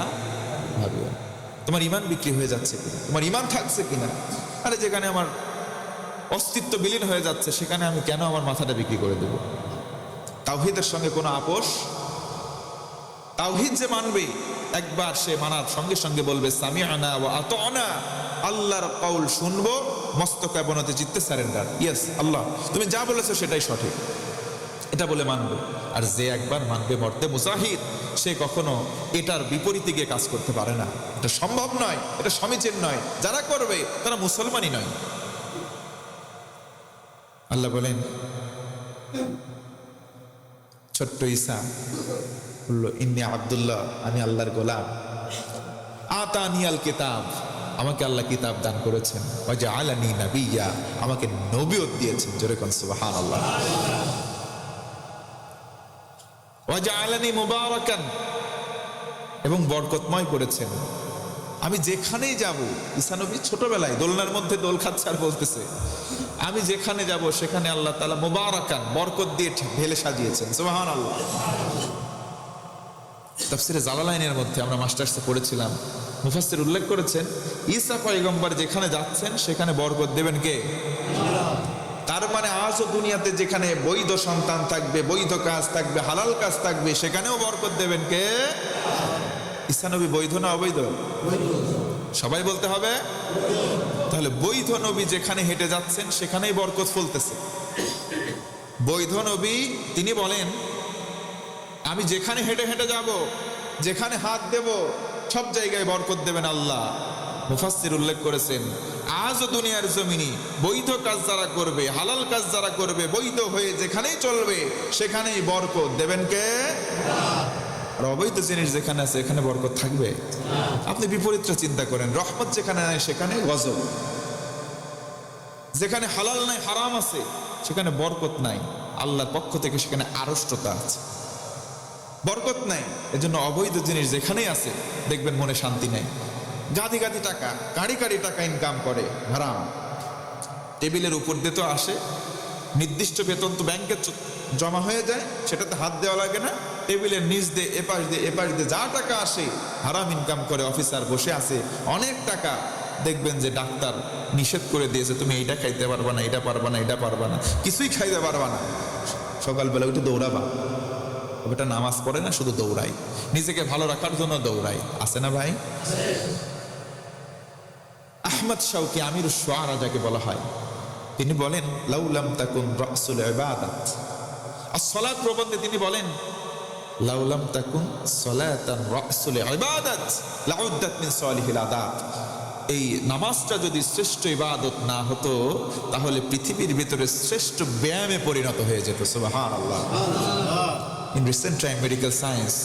ভাবিয়া। তোমার ঈমান বিক্রি হয়ে যাচ্ছে কিনা, তোমার ঈমান থাকছে কিনা? আরে যেখানে আমার অস্তিত্ব বিলীন হয়ে যাচ্ছে সেখানে আমি কেন আমার মাথাটা বিক্রি করে দেব? তাওহীদের সঙ্গে কোনো আপোষ? তাওহীদ যে মানবে একবার, সে মানার সঙ্গে সঙ্গে বলবে সামিআনা ওয়া আতানা, আল্লাহর কওল শুনবো, মস্তক অবনতি চিত্তে সারেন্ডার। ইয়েস আল্লাহ, তুমি যা বলেছো সেটাই সঠিক, এটা বলে মানবে। আর যে একবার মানবে মর্দে মুজাহিদ, সে কখনো এটার বিপরীতে গিয়ে কাজ করতে পারে না। এটা সম্ভব নয়, এটা সমীচীন নয়। যারা করবে তারা মুসলমানই নয়। আল্লাহ বলেন, ছোট্ট ঈসা বলল, ইন্নী আব্দুল্লাহ, আমি আল্লাহর গোলাম। আতানিয়াল কিতাব, আমাকে আল্লাহ কিতাব দান করেছেন। ওয়া জাআলানি নাবিয়্যা, আমাকে নবুয়ত দিয়েছেন। জোরে কোন সুবহানাল্লাহ। ওয়া জাআলানি মুবারাকান, এবং বরকতময় করেছেন। আমি যেখানেই যাব, ঈসা নবী ছোটবেলায় দোলনার মধ্যে দোল খাচ্ছে আর বলতেছে, আমি যেখানে যাব সেখানে আল্লাহ তাআলা মুবারাকান, বরকত দিয়ে ঢেলে সাজিয়েছেন। সুবহানাল্লাহ। তাফসীরে জালালাইনের মধ্যে আমরা মাস্টার্সে পড়েছিলাম, মুফাসসির উল্লেখ করেছেন, ঈসা পয়গম্বর যেখানে যাচ্ছেন সেখানে বরকত দেবেন কে? তার মানে আজও দুনিয়াতে যেখানে বৈধ সন্তান থাকবে, বৈধ কাজ থাকবে, হালাল কাজ থাকবে, সেখানেও বরকত দেবেন কে? ঈসা নবী বৈধ না অবৈধ? সবাই বলতে হবে। তাহলে বৈধ নবী যেখানে হেঁটে যাচ্ছেন সেখানেই বরকত ফলতেছে। বৈধ নবী তিনি বলেন, আমি যেখানে হেঁটে হেঁটে যাব, যেখানে হাত দেব, সব জায়গায় বরকত দেবেন আল্লাহ। মুফাসসির উল্লেখ করেছেন, আজও দুনিয়ার জমিনে বৈধ কাজ যারা করবে, হালাল কাজ যারা করবে, বৈধ হয়ে যেখানেই চলবে সেখানেই বরকত দেবেন কে? আর অবৈধ জিনিস যেখানে আছে এখানে বরকত থাকবে? আপনি বিপরীতটা চিন্তা করেন, রহমত যেখানে নাই সেখানে গজব, যেখানে হালাল নাই হারাম আছে সেখানে বরকত নাই, আল্লাহর পক্ষ থেকে সেখানে আড়ষ্টতা আছে, বরকত নাই। এজন্য অবৈধ জিনিস যেখানেই আছে দেখবেন মনে শান্তি নাই। গাদি গাদি টাকা, কাড়ি কাড়ি টাকা ইনকাম করে, হারাম। টেবিলের উপর দিয়ে তো আসে, নির্দিষ্ট বেতন তো ব্যাংকে জমা হয়ে যায়, সেটাতে হাত দেওয়া লাগে না। টেবিলের নিচ দিয়ে এপাশ দিয়ে যা টাকা আসে হারাম ইনকাম করে অফিসার বসে আছে অনেক টাকা। দেখবেন যে ডাক্তার নিষেধ করে দিয়েছে, তুমি এইটা খাইতে পারবা না, এটা পারবা না, এটা পারবা না, কিছুই খাইতে পারবা না। সকালবেলা উঠে দৌড়াবা, ওটা নামাজ পড়ে না, শুধু দৌড়াই, নিজেকে ভালো রাখার জন্য দৌড়াই, আছে না ভাই? আহমদ শাওকি আমিরুশ শুআরা যাকে বলা হয়, তিনি বলেন লাউলাম তাকুন রাসুল ইবাদাত as-সালাত প্রবন্ধে তিনি বলেন লাউলাম তাকুন সালাতান রাসুল ইবাদাত লাউদ্দাত মিন সালিহিল আদাত। এই নামাজটা যদি শ্রেষ্ঠ ইবাদত না হতো তাহলে পৃথিবীর ভিতরে শ্রেষ্ঠ ব্যায়ামে পরিণত হয়ে যেত। সুবহানাল্লাহ। In recent time medical science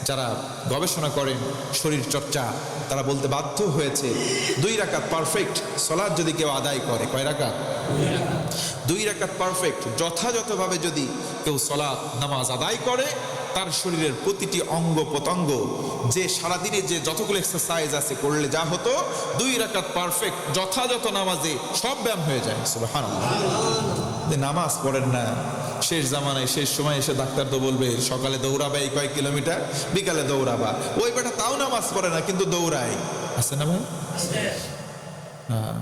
যারা গবেষণা করেন শরীর চর্চা, তারা বলতে বাধ্য হয়েছে 2 রাকাত পারফেক্ট সালাত যদি কেউ আদায় করে, কয় রাকাত? 2 রাকাত পারফেক্ট যথাযথভাবে যদি কেউ সালাত নামাজ আদায় করে, তার শরীরের প্রতিটি অঙ্গ প্রত্যঙ্গ যে সারাদিনে যে যতগুলো এক্সারসাইজ আছে করলে যা হতো, 2 রাকাত পারফেক্ট যথাযথ নামাজে সব ব্যায়াম হয়ে যায়। সুবহানাল্লাহ। নামাজ পড়েন না, শেষ জামানায় শেষ সময় এসে ডাক্তার তো বলবে সকালে দৌড়াবা এই কয়েক কিলোমিটার, বিকালে দৌড়াবা। ওই বেটা তাও নামাজ পড়ে না কিন্তু দৌড়ায়, আছে না ভাই? হ্যাঁ,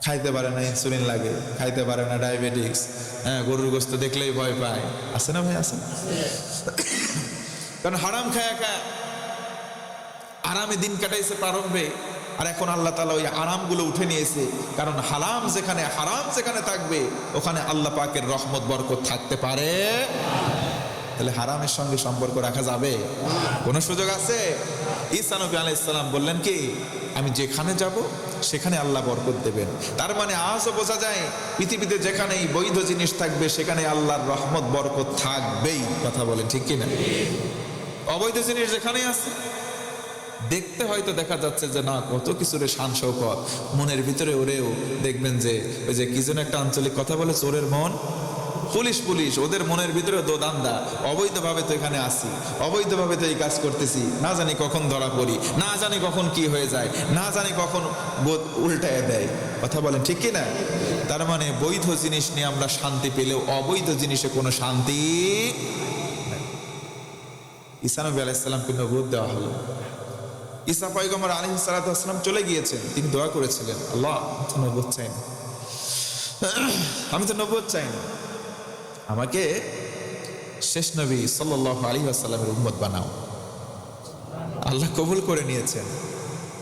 খাইতে পারে না, ইনসুলিন লাগে, খাইতে পারে না, ডায়াবেটিক্স, হ্যাঁ, গরুর গোস্ত দেখলেই ভয় পায়, আছে না ভাই? আছে না? কারণ হারাম খায়া খায়া আরামে দিন কাটাইছে প্রারম্ভে, আর এখন আল্লাহ তাআলা ওই আরামগুলো উঠে নিয়েছে। কারণ হারাম যেখানে থাকবে ওখানে আল্লাহ পাকের রহমত বরকত থাকতে পারে। তাহলে হারামের সঙ্গে সম্পর্ক রাখা যাবে? কোন সুযোগ আছে? ঈসা নবী আলাইহিস সালাম বললেন কি, আমি যেখানে যাব সেখানে আল্লাহ বরকত দেবেন। তার মানে আজও বোঝা যায় পৃথিবীতে যেখানেই বৈধ জিনিস থাকবে সেখানে আল্লাহর রহমত বরকত থাকবেই। কথা বলেন ঠিক কিনা? অবৈধ জিনিস যেখানেই আছে দেখতে হয়তো দেখা যাচ্ছে যে না কত কিছুরে শান শৌকত, মনের ভিতরে ওরেও দেখবেন যে ওই যে কি যেন একটা আঞ্চলিক কথা বলে, চোরের মন পুলিশ, ওদের মনের ভিতরে দোদান্দা, অবৈধভাবে তো এখানে আসি, অবৈধভাবে তো এই কাজ করতেছি, না জানি কখন ধরা পড়ি, না জানি কখন কি হয়ে যায়, না জানি কখন উল্টায় দেয়। কথা বলেন ঠিক কিনা? তার মানে বৈধ জিনিস নিয়ে আমরা শান্তি পেলেও অবৈধ জিনিসে কোনো শান্তি। ঈসা নবী আলাইহিস সালামকে নবুয়ত দেওয়া হলো। ঈসা পয়গম্বর আলাইহিস সালাতু ওয়াস সালাম চলে গিয়েছেন, তিনি দোয়া করেছিলেন, আল্লাহ আমি তো নবুয়ত চাই না, আমাকে শেষ নবী সাল্লাল্লাহু আলাইহি ওয়াসাল্লামের উম্মত বানাও। আল্লাহ কবুল করে নিয়েছেন,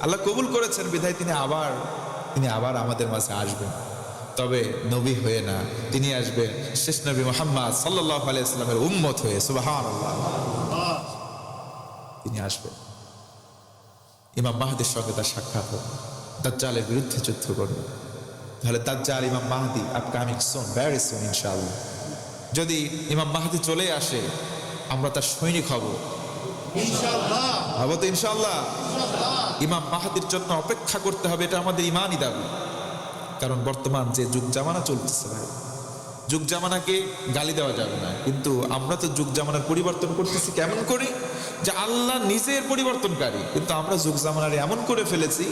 আল্লাহ কবুল করেছেন বিধায় তিনি আবার আমাদের মাঝে আসবেন, তবে নবী হয়ে না, তিনি আসবেন শেষ নবী মুহাম্মদ সাল্লাল্লাহু আলাইহি ওয়াসাল্লামের উম্মত হয়ে। সুবহানাল্লাহ। তিনি আসবেন, ইমাম মাহদির সঙ্গে তার সাক্ষাৎ হবে, দাজ্জালের বিরুদ্ধে যুদ্ধ করবে। তাহলে দাজ্জাল ইমাম মাহদি আপকামিং সুন, ভেরি সুন ইনশাআল্লাহ। যদি ইমাম মাহদি চলে আসে আমরা তার সৈনিক হব ইনশাআল্লাহ, হব তো ইনশাআল্লাহ। ইমাম মাহদির জন্য অপেক্ষা করতে হবে, এটা আমাদের ইমানই দাবি। কারণ বর্তমান যে যুগ জামানা চলতেছে ভাই, যুগ জামানাকে গালি দেওয়া যাবে না, কিন্তু আমরা তো যুগ জামানার পরিবর্তন করতেছি কেমন করে, যে আল্লাহ নিজের পরিবর্তনকারী, কিন্তু আমরা যুগ জামানার এমন করে ফেলেছি,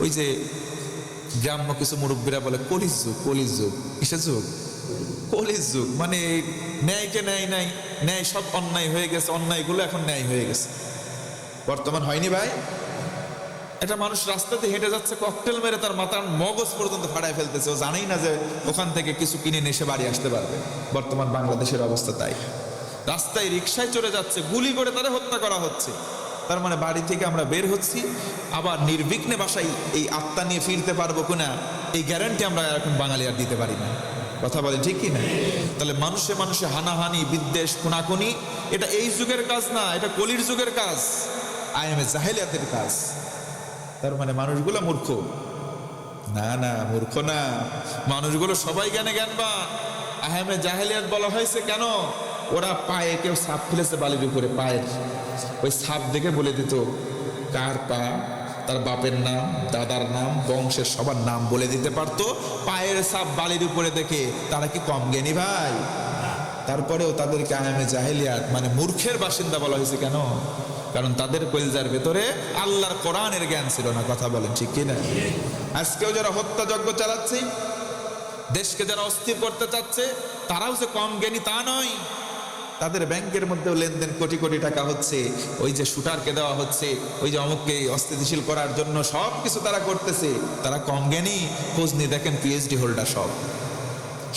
ওই যে গ্রাম্য কিছু মুরব্বীরা বলে কলিজ যুগ। কিসের যুগ? কলিজ যুগ। মানে ন্যায়কে ন্যায় নাই, ন্যায় সব অন্যায় হয়ে গেছে, অন্যায়গুলো এখন ন্যায় হয়ে গেছে। বর্তমান হয়নি ভাই? একটা মানুষ রাস্তাতে হেঁটে যাচ্ছে, ককটেল মেরে তার মাথার মগজ পর্যন্ত ফাড়ায় ফেলতেছে, ও জানেই না যে ওখান থেকে কিছু কিনে নেশে বাড়ি আসতে পারবে। বর্তমান বাংলাদেশের অবস্থা তাই। রাস্তায় রিক্সায় চড়ে যাচ্ছে, গুলি করে তারা হত্যা করা হচ্ছে। তার মানে বাড়ি থেকে আমরা বের হচ্ছি, আবার নির্বিঘ্নে বাসায় এই আত্মা নিয়ে ফিরতে পারবো কিনা এই গ্যারান্টি আমরা এখন বাঙালি আর দিতে পারি না। কথা বলেন ঠিক কি না? তাহলে মানুষে হানাহানি, বিদ্বেষ, খুনাখুনি, এটা এই যুগের কাজ না, এটা কলির যুগের কাজ, আইএমএ জাহেলিয়াতের কাজ। তার মানে মানুষগুলো মূর্খ? না না, মূর্খ না, মানুষগুলো সবাই জ্ঞানে জ্ঞানবান। আহমে জাহেলিয়াত বলা হয়েছে কেন? ওরা পায়ে কেউ সাপ ফেলেছে বালির উপরে, পায়ের ওই সাপ দেখে বলে দিত কার পা, তার বাপের নাম, দাদার নাম, বংশের সবার নাম বলে দিতে পারতো পায়ের সাপ বালির উপরে দেখে। তারা কি কম জ্ঞানী ভাই? তারপরেও তাদেরকে আহমে জাহেলিয়াত মানে মূর্খের বাসিন্দা বলা হয়েছে কেন? কারণ তাদের কলিজার ভেতরে আল্লাহর কোরআনের জ্ঞান ছিল না। কথা বলেন ঠিক কিনা? আজকেও যারা হত্যাযজ্ঞ চালাচ্ছে, দেশকে যারা অস্থির করতে চাচ্ছে, তারাও যে কম জ্ঞানী তা নয়। তাদের ব্যাংকের মধ্যেও লেনদেন কোটি কোটি টাকা হচ্ছে, ওই যে শুটারকে দেওয়া হচ্ছে, ওই যে অমুককে অস্থিতিশীল করার জন্য সব কিছু তারা করতেছে। তারা কম জ্ঞানী? খোঁজ নিয়ে দেখেন পিএইচডি হোল্ডার,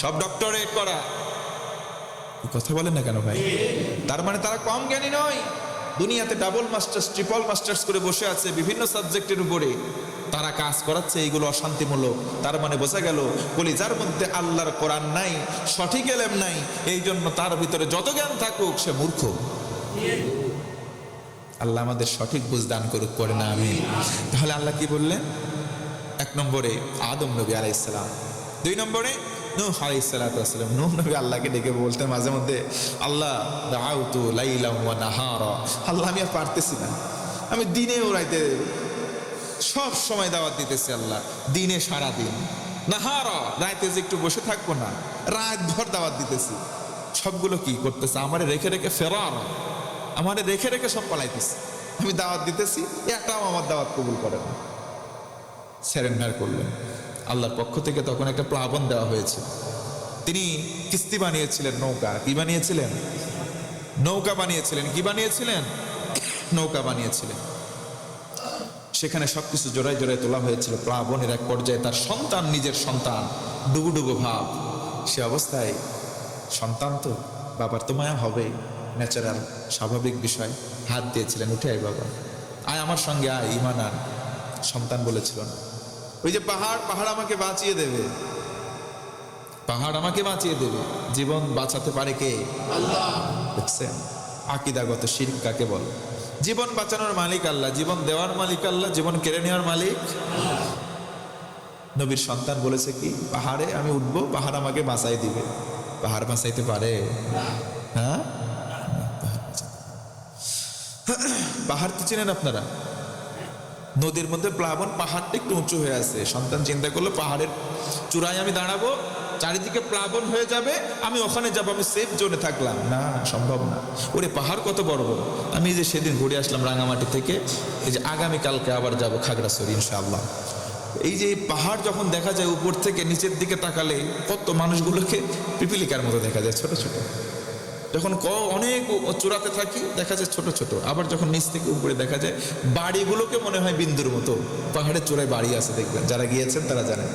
সব ডক্টরেট করা। কথা বলেন না কেন ভাই? তার মানে তারা কম জ্ঞানী নয়। দুনিয়াতে ডাবল মাস্টার্স, ট্রিপল মাস্টার্স করে বসে আছে বিভিন্ন সাবজেক্টের উপরে, তারা কাজ করাচ্ছে এইগুলো অশান্তিমূলক। তার মানে বোঝা গেল কলিজার মধ্যে আল্লাহর কোরআন নাই, সঠিক এলেম নাই, এই জন্য তার ভিতরে যত জ্ঞান থাকুক সে মূর্খ। আল্লাহ আমাদের সঠিক বুঝ দান করুক, করে না আমি। তাহলে আল্লাহ কি বললেন? 1 নম্বরে আদম নবী আলাইহিস সালাম, 2 নম্বরে নূহ আলাইহিস সালাম। নূহ নবী আল্লাহকে ডেকে বলতেন মাঝে মধ্যে, আল্লাহ দাউতু লাইলাম ওয়া নাহারা, আল্লাহ আমি আর পারতেছি না, আমি দিনে ও রাতে সব সময় দাওয়াত দিতেছি আল্লাহ, দিনে সারা দিন, নাহারা রাতে যে একটু বসে থাকবো না, রাত ভর দাওয়াত দিতেছি। সবগুলো কি করতেছে? আমারে রেখে রেখে ফেরার, আমারে রেখে রেখে সব পালাইতেছে। আমি দাওয়াত দিতেছি, একটাও আমার দাওয়াত কবুল করে না। সারেন্ডার করলেন আল্লাহর পক্ষ থেকে। তখন একটা প্লাবন দেওয়া হয়েছিল, তিনি কিস্তি বানিয়েছিলেন, নৌকা। কি বানিয়েছিলেন? নৌকা বানিয়েছিলেন। কি বানিয়েছিলেন? নৌকা বানিয়েছিলেন। সেখানে সবকিছু জোড়ায় জোড়ায় তোলা হয়েছিল। প্লাবনের এক পর্যায়ে তার সন্তান, নিজের সন্তান, ডুবুডুবু ভাব, সে অবস্থায় সন্তান তো বাবার তো মায়া হবেই, ন্যাচারাল স্বাভাবিক বিষয়। হাত দিয়েছিলেন, উঠে আয় বাবা, আয় আমার সঙ্গে আয়, ঈমান আন। সন্তান বলেছিল না। ওই যে পাহাড়, পাহাড় আমাকে বাঁচিয়ে দেবে, পাহাড় আমাকে বাঁচিয়ে দেবে। জীবন বাঁচাতে পারে কে? আল্লাহ। দেখছেন আকীদাগত শিরক কাকে বলে? জীবন বাঁচানোর মালিক আল্লাহ, জীবন দেওয়ার মালিক আল্লাহ, জীবন কেড়ে নেওয়ার মালিক। নবীর সন্তান বলেছে কি, পাহাড়ে আমি উঠবো, পাহাড় আমাকে বাঁচাই দিবে। পাহাড় বাঁচাইতে পারে? হ্যাঁ, পাহাড় তো চেনেন আপনারা, নদীর মধ্যে প্লাবন, পাহাড়টা একটু উঁচু হয়ে আছে। সন্তান চিন্তা করলো পাহাড়ের চূড়ায় আমি দাঁড়াবো, চারিদিকে প্লাবন হয়ে যাবে, আমি ওখানে যাবো, আমি সেফ জোনে থাকলাম। না, সম্ভব না। ওরে পাহাড় কত বড় বড়। আমি যে সেদিন ঘুরে আসলাম রাঙামাটি থেকে, এই যে আগামীকালকে আবার যাবো খাগড়াছড়ি ইনশাআল্লাহ। এই যে পাহাড় যখন দেখা যায় উপর থেকে নিচের দিকে তাকালে, কত মানুষগুলোকে পিপিলিকার মতো দেখা যায়, ছোট ছোট। যখন অনেক চূড়াতে থাকি দেখা যায় ছোট ছোট, আবার যখন নিচ থেকে উপরে দেখা যায় বাড়িগুলোকে মনে হয় বিন্দুর মতো। পাহাড়ের চূড়ায় বাড়ি আছে, দেখবেন, যারা গিয়েছেন তারা জানেন।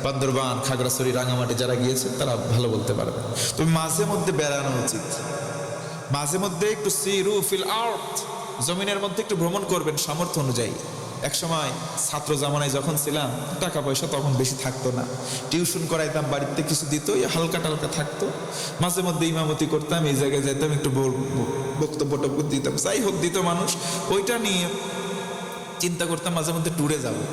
বান্দরবান, খাগড়াছড়ি, রাঙামাটি যারা গিয়েছেন তারা ভালো বলতে পারবেন। তবে মাঝে মধ্যে বেড়ানো উচিত, মাঝে মধ্যে একটু সিরু ফিল আর্থ, জমিনের মধ্যে একটু ভ্রমণ করবেন সামর্থ্য অনুযায়ী। একসময় ছাত্র জামানায় যখন ছিলাম, টাকা পয়সা তখন বেশি থাকতো না, টিউশন করাইতাম, বাড়িতে কিছু দিত, হালকা টালকা থাকতো। মাঝে মধ্যে ইমামতি করতাম, এই জায়গায় যেতাম, একটু বক্তব্য টক্তব্য দিতাম, যাই হোক দিত মানুষ। ওইটা নিয়ে চিন্তা করতাম মাঝে মধ্যে ট্যুরে যাবো।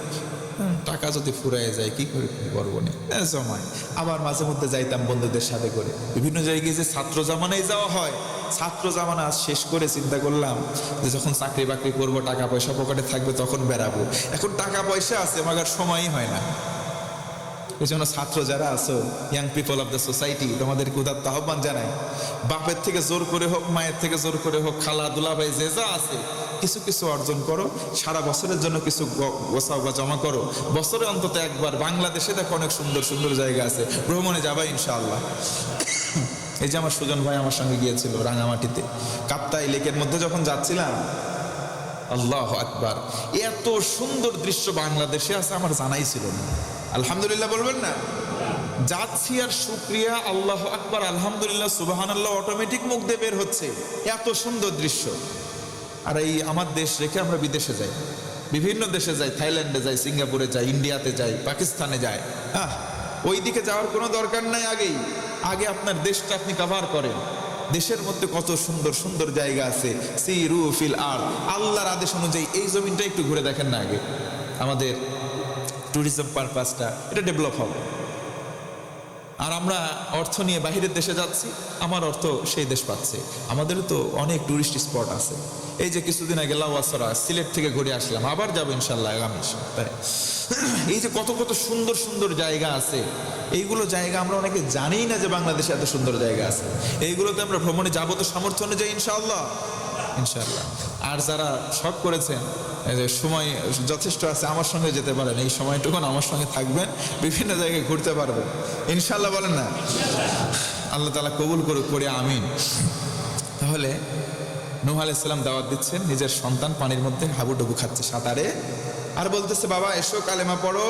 টাকা যদি ফুরাইয়ে যায় কি করে করবো না, জমায়। আবার মাঝে মধ্যে যাইতাম বন্ধুদের সাথে করে বিভিন্ন জায়গায়। যে ছাত্র জামানায় যাওয়া হয়, ছাত্র জামানা শেষ করে চিন্তা করলাম যে যখন চাকরি বাকরি করবো, টাকা পয়সা পকেটে থাকবে, তখন বেড়াবো। এখন টাকা পয়সা আছে, মাগার সময়ই হয় না। এই জন্য ছাত্র যারা আছো, young people of the society, তোমাদেরকে উদাত্ত আহ্বান জানাই, বাপের থেকে জোর করে হোক, মায়ের থেকে জোর করে হোক, খালা দুলাভাই যে যা আছে, কিছু কিছু অর্জন করো। সারা বছরের জন্য কিছু গোছাও বা জমা করো। বছরে অন্তত একবার বাংলাদেশে দেখো অনেক সুন্দর সুন্দর জায়গা আছে, ভ্রমণে যাবা ইনশাআল্লাহ। এই যে আমার সুজন ভাই আমার সঙ্গে গিয়েছিল রাঙামাটিতে, কাপ্তাই লেকের মধ্যে যখন যাচ্ছিলাম, আল্লাহ আকবার, এত সুন্দর দৃশ্য বাংলাদেশে আছে আমার জানাই ছিল না। আলহামদুলিল্লাহ বলবেন না? যাচ্ছি আর শুকরিয়া, আল্লাহ আকবার, আলহামদুলিল্লাহ, সুবহানাল্লাহ, অটোমেটিক মুখ দিয়ে বের হচ্ছে, এত সুন্দর দৃশ্য। আর এই আমার দেশ রেখে আমরা বিদেশে যাই, বিভিন্ন দেশে যাই, থাইল্যান্ডে যাই, সিঙ্গাপুরে যাই, ইন্ডিয়াতে যাই, পাকিস্তানে যাই। ওই দিকে যাওয়ার কোনো দরকার নাই। আগে আপনার দেশটা আপনি কভার করেন। দেশের মধ্যে কত সুন্দর সুন্দর জায়গা আছে, সিরু ফিল আরদ, আল্লাহর আদেশ অনুযায়ী এই জমিনটা একটু ঘুরে দেখেন না আগে। আমাদের ট্যুরিজম পারপাসটা এটা ডেভেলপ হবে। আর আমরা অর্থ নিয়ে বাহিরের দেশে যাচ্ছি, আমার অর্থ সেই দেশ পাচ্ছে। আমাদেরও তো অনেক ট্যুরিস্ট স্পট আছে। এই যে কিছুদিন আগে লাউয়াছড়া সিলেট থেকে ঘুরে আসলাম, আবার যাবো ইনশাল্লাহ আগামী সপ্তাহে। এই যে কত কত সুন্দর সুন্দর জায়গা আছে, এইগুলো জায়গা আমরা অনেকে জানিই না যে বাংলাদেশে এত সুন্দর জায়গা আছে। এইগুলোতে আমরা ভ্রমণে যাবো তো সামর্থ্য অনুযায়ী ইনশাআল্লাহ ইনশাআল্লাহ। আর যারা শখ করেছেন এই যে সময় যথেষ্ট আছে, আমার সঙ্গে যেতে পারেন। এই সময়টুকুন আমার সঙ্গে থাকবেন, বিভিন্ন জায়গায় ঘুরতে পারবেন ইনশাআল্লাহ, বলেন না? আল্লাহ তাআলা কবুল করুক, করে আমিন। তাহলে নূহ আলাইহিস সালাম দাওয়াত দিচ্ছেন, নিজের সন্তান পানির মধ্যে হাবুডুবু খাচ্ছে সাঁতারে, আর বলতেছে বাবা এসো কালেমা পড়ো,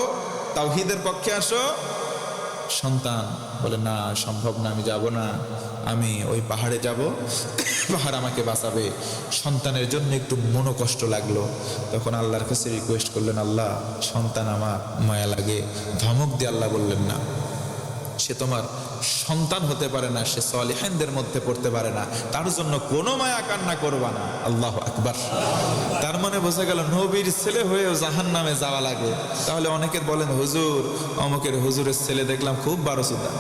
তাওহীদের পক্ষে আসো। সন্তান বলে না, সম্ভব না, আমি যাব না, আমি ওই পাহাড়ে যাব, পাহাড় আমাকে বাঁচাবে। সন্তানের জন্য একটু মনোকষ্ট লাগলো, তখন আল্লাহর কাছে রিকোয়েস্ট করলেন, আল্লাহ সন্তান আমার মায়া লাগে। ধমক দিয়ে আল্লাহ বললেন না, সে তোমার সন্তান হতে পারে না, সে সালিহিনদের মধ্যে পড়তে পারে না, তার জন্য কোনো মায়া কান্না করবা না। আল্লাহু আকবার। তার মানে বোঝা গেল নবীর ছেলে হয়েও জাহান্নামে যাওয়া লাগে। তাহলে অনেকের বলেন হুজুর অমুকের হুজুরের ছেলে দেখলাম খুব বারোসুদা,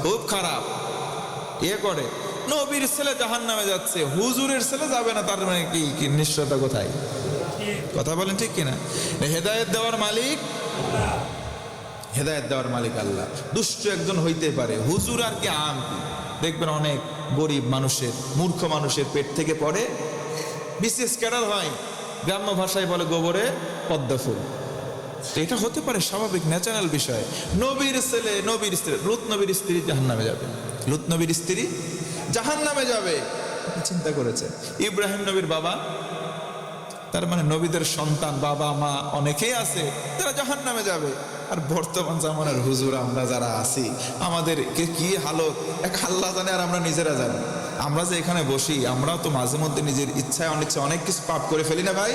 খুব খারাপ, করে নবীর ছেলে জাহান্নামে যাচ্ছে, হুজুরের ছেলে যাবে না, তার মানে কি নিশ্চয়তা কোথায়? কথা বলেন ঠিক কিনা? হেদায়েত দেওয়ার মালিক, হেদায়েত দেওয়ার মালিক আল্লাহ। দুষ্ট একজন হইতে পারে, হুজুর আর কি আম কি। দেখবেন অনেক গরিব মানুষের, মূর্খ মানুষের পেট থেকে পড়ে বিশেষ ক্যাডার হয়, গ্রাম্য ভাষায় বলে গোবরে পদ্মা ফুল। তো এটা হতে পারে স্বাভাবিক, ন্যাচারাল বিষয়। নবীর ছেলে, নবীর স্ত্রী, লুত নবীর স্ত্রী জাহান্নামে যাবে, লুত নবীর স্ত্রী জাহান্নামে যাবে। চিন্তা করেছে ইব্রাহিম নবীর বাবা, তার মানে নবীদের সন্তান, বাবা মা অনেকেই আছে যারা জাহান্নামে যাবে। আর বর্তমান জামানার হুজুর আমরা যারা আছি, আমাদের কি হালত এক আল্লাহ জানে, আর আমরা নিজেরা জানি। আমরা যে এখানে বসি, আমরাও তো মাঝে মধ্যে নিজের ইচ্ছায় অনিচ্ছায় অনেক কিছু পাপ করে ফেলি না ভাই?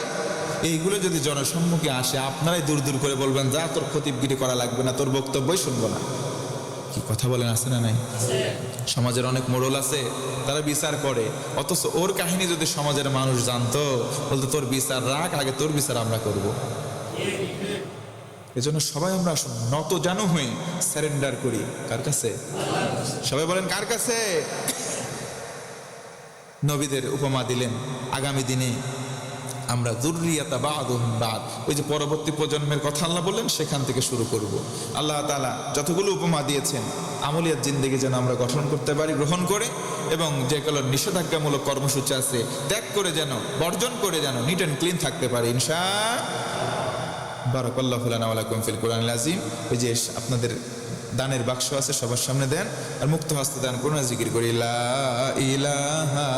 এইগুলো যদি জনসম্মুখে আসে, আপনারাই দূর দূর করে বলবেন, যা তোর খতিবগিরি করা লাগবে না, তোর বক্তব্যই শুনবো না। কি কথা বলেন, আছে না নাই? সমাজের অনেক মোড়ল আছে, তারা বিচার করে, অথচ ওর কাহিনী যদি সমাজের মানুষ জানতো, বলতো তোর বিচার রাখ, আগে তোর বিচার আমরা করব। এজন্য সবাই আমরা নত জানু হয়ে সারেন্ডার করি কার কাছে? সবাই বলেন কার কাছে? নবীদের উপমা দিলেন, আগামী দিনে আমরা যুররিয়াতা বা'দুহুম বা'দ, ওই যে পরবর্তী প্রজন্মের কথা আল্লাহ বললেন, সেখান থেকে শুরু করব। আল্লাহ তাআলা যতগুলো উপমা দিয়েছেন, আমলিয়াত জিন্দেগি যেন আমরা গঠন করতে পারি, গ্রহণ করে, এবং যেগুলো নিষেধাজ্ঞামূলক কর্মসূচি আছে ত্যাগ করে, যেন বর্জন করে, যেন নিট অ্যান্ড ক্লিন থাকতে পারি ইনশাআল্লাহ। বারাকাল্লাহু লানা ওয়া লাকুম ফিল কুরআনিল আযীম। ওই যে আপনাদের দানের বাক্স আছে, সবার সামনে দেন, আর মুক্ত হস্তে দান করুন, জিকির করি লা ইলাহা